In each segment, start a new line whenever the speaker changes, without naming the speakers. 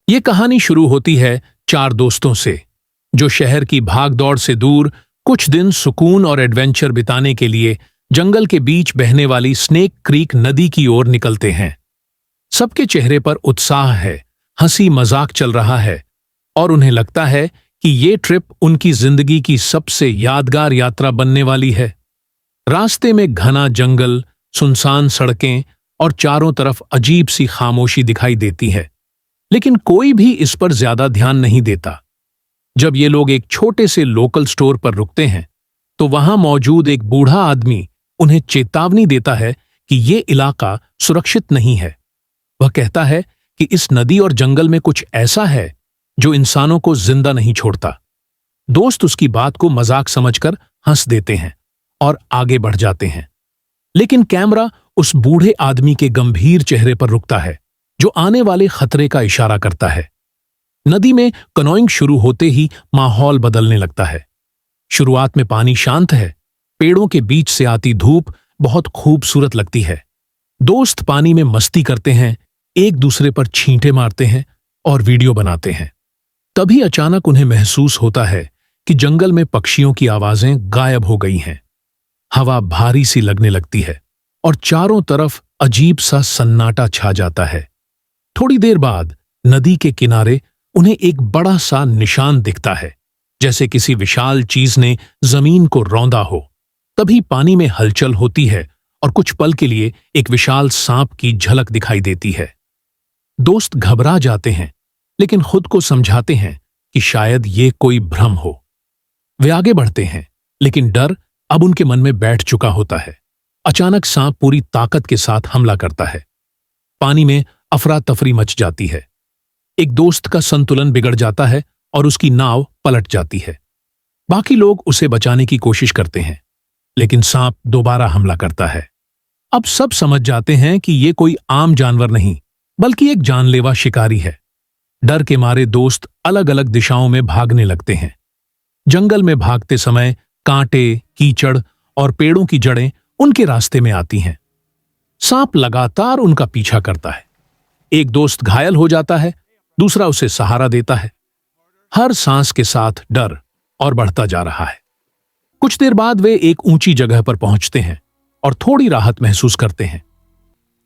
ये कहानी शुरू होती है चार दोस्तों से जो शहर की भागदौड़ से दूर कुछ दिन सुकून और एडवेंचर बिताने के लिए जंगल के बीच बहने वाली स्नेक क्रीक नदी की ओर निकलते हैं। सबके चेहरे पर उत्साह है, हंसी मजाक चल रहा है और उन्हें लगता है कि ये ट्रिप उनकी जिंदगी की सबसे यादगार यात्रा बनने वाली है। रास्ते में घना जंगल, सुनसान सड़कें और चारों तरफ अजीब सी खामोशी दिखाई देती है, लेकिन कोई भी इस पर ज्यादा ध्यान नहीं देता। जब ये लोग एक छोटे से लोकल स्टोर पर रुकते हैं तो वहां मौजूद एक बूढ़ा आदमी उन्हें चेतावनी देता है कि ये इलाका सुरक्षित नहीं है। वह कहता है कि इस नदी और जंगल में कुछ ऐसा है जो इंसानों को जिंदा नहीं छोड़ता। दोस्त उसकी बात को मजाक समझकर हंस देते हैं और आगे बढ़ जाते हैं, लेकिन कैमरा उस बूढ़े आदमी के गंभीर चेहरे पर रुकता है जो आने वाले खतरे का इशारा करता है। नदी में कनोइंग शुरू होते ही माहौल बदलने लगता है। शुरुआत में पानी शांत है, पेड़ों के बीच से आती धूप बहुत खूबसूरत लगती है। दोस्त पानी में मस्ती करते हैं, एक दूसरे पर छींटे मारते हैं और वीडियो बनाते हैं। तभी अचानक उन्हें महसूस होता है कि जंगल में पक्षियों की आवाजें गायब हो गई हैं। हवा भारी सी लगने लगती है और चारों तरफ अजीब सा सन्नाटा छा जाता है। थोड़ी देर बाद नदी के किनारे उन्हें एक बड़ा सा निशान दिखता है, जैसे किसी विशाल चीज ने जमीन को रौंदा हो। तभी पानी में हलचल होती है और कुछ पल के लिए एक विशाल सांप की झलक दिखाई देती है। दोस्त घबरा जाते हैं, लेकिन खुद को समझाते हैं कि शायद ये कोई भ्रम हो। वे आगे बढ़ते हैं, लेकिन डर अब उनके मन में बैठ चुका होता है। अचानक सांप पूरी ताकत के साथ हमला करता है। पानी में अफरा तफरी मच जाती है। एक दोस्त का संतुलन बिगड़ जाता है और उसकी नाव पलट जाती है। बाकी लोग उसे बचाने की कोशिश करते हैं, लेकिन सांप दोबारा हमला करता है। अब सब समझ जाते हैं कि ये कोई आम जानवर नहीं, बल्कि एक जानलेवा शिकारी है। डर के मारे दोस्त अलग अलग दिशाओं में भागने लगते हैं। जंगल में भागते समय कांटे, कीचड़ और पेड़ों की जड़ें उनके रास्ते में आती हैं। सांप लगातार उनका पीछा करता है। एक दोस्त घायल हो जाता है, दूसरा उसे सहारा देता है। हर सांस के साथ डर और बढ़ता जा रहा है। कुछ देर बाद वे एक ऊंची जगह पर पहुंचते हैं और थोड़ी राहत महसूस करते हैं।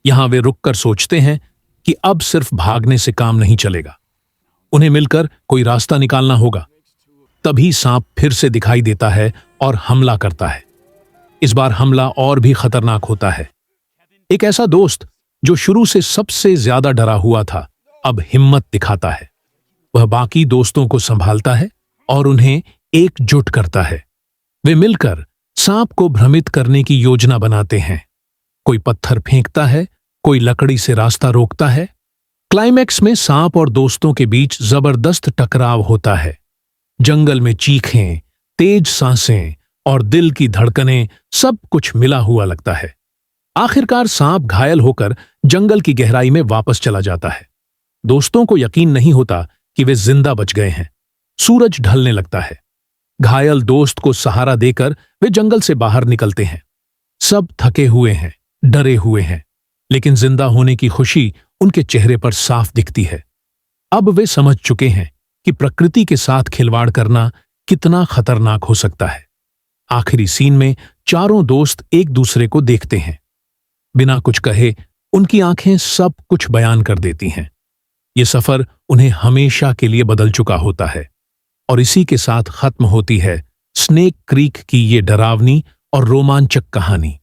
यहां वे रुककर सोचते हैं कि अब सिर्फ भागने से काम नहीं चलेगा, उन्हें मिलकर कोई रास्ता निकालना होगा। तभी सांप फिर से दिखाई देता है और हमला करता है। इस बार हमला और भी खतरनाक होता है। एक ऐसा दोस्त जो शुरू से सबसे ज्यादा डरा हुआ था, अब हिम्मत दिखाता है। वह बाकी दोस्तों को संभालता है और उन्हें एकजुट करता है। वे मिलकर सांप को भ्रमित करने की योजना बनाते हैं। कोई पत्थर फेंकता है, कोई लकड़ी से रास्ता रोकता है। क्लाइमैक्स में सांप और दोस्तों के बीच जबरदस्त टकराव होता है। जंगल में चीखें, तेज सांसें और दिल की धड़कनें, सब कुछ मिला हुआ लगता है। आखिरकार सांप घायल होकर जंगल की गहराई में वापस चला जाता है। दोस्तों को यकीन नहीं होता कि वे जिंदा बच गए हैं। सूरज ढलने लगता है। घायल दोस्त को सहारा देकर वे जंगल से बाहर निकलते हैं। सब थके हुए हैं, डरे हुए हैं, लेकिन जिंदा होने की खुशी उनके चेहरे पर साफ दिखती है। अब वे समझ चुके हैं कि प्रकृति के साथ खिलवाड़ करना कितना खतरनाक हो सकता है। आखिरी सीन में चारों दोस्त एक दूसरे को देखते हैं। बिना कुछ कहे उनकी आंखें सब कुछ बयान कर देती हैं। ये सफर उन्हें हमेशा के लिए बदल चुका होता है और इसी के साथ खत्म होती है स्नेक क्रीक की ये डरावनी और रोमांचक कहानी।